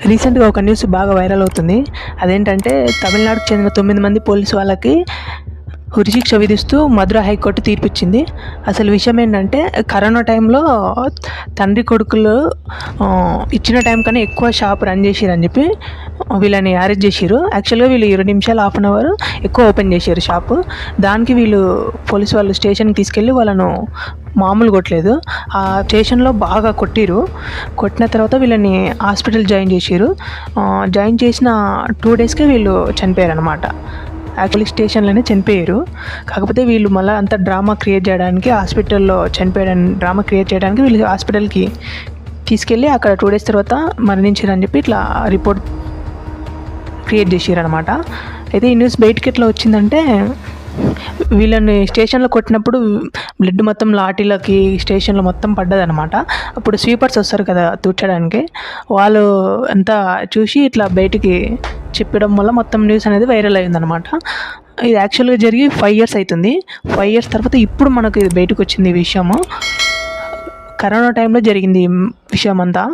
రీసెంట్గా ఒక న్యూస్ బాగా వైరల్ అవుతుంది. అదేంటంటే తమిళనాడుకు చెందిన 9 మంది పోలీసు వాళ్ళకి ఉరిశిక్ష విధిస్తూ మధుర హైకోర్టు తీర్పిచ్చింది. అసలు విషయం ఏంటంటే కరోనా టైంలో తండ్రి కొడుకులు ఇచ్చిన టైం కన్నా ఎక్కువ షాప్ రన్ చేసిరని చెప్పి వీళ్ళని అరెస్ట్ చేసిరు. యాక్చువల్గా వీళ్ళు 20 నిమిషాలు హాఫ్ అన్ అవర్ ఎక్కువ ఓపెన్ చేసారు షాపు. దానికి వీళ్ళు పోలీసు వాళ్ళు స్టేషన్కి తీసుకెళ్ళి వాళ్ళను మామూలు కొట్టలేదు, ఆ స్టేషన్లో బాగా కొట్టిన తర్వాత వీళ్ళని హాస్పిటల్ జాయిన్ చేసిరు. జాయిన్ చేసిన 2 డేస్కే వీళ్ళు చనిపోయారు అనమాట. పోలీస్ స్టేషన్లోనే చనిపోయారు. కాకపోతే వీళ్ళు మళ్ళీ అంత డ్రామా క్రియేట్ చేయడానికి హాస్పిటల్లో చనిపోయాడని డ్రామా క్రియేట్ చేయడానికి వీళ్ళు హాస్పిటల్కి తీసుకెళ్ళి అక్కడ 2 డేస్ తర్వాత మరణించారని చెప్పి ఇట్లా రిపోర్ట్ క్రియేట్ చేసారనమాట. అయితే ఈ న్యూస్ బయటికి ఎట్లా వచ్చిందంటే వీళ్ళని స్టేషన్లో కొట్టినప్పుడు బ్లడ్ మొత్తం లాఠీలకి స్టేషన్లో మొత్తం పడ్డదనమాట. అప్పుడు స్వీపర్స్ వస్తారు కదా తూర్చడానికి, వాళ్ళు అంతా చూసి ఇట్లా బయటికి చెప్పడం వల్ల మొత్తం న్యూస్ అనేది వైరల్ అయిందనమాట. ఇది యాక్చువల్గా జరిగి 5 years అవుతుంది. 5 years తర్వాత ఇప్పుడు మనకు ఇది బయటకు వచ్చింది ఈ విషయము. కరోనా టైంలో జరిగింది ఈ విషయం అంతా.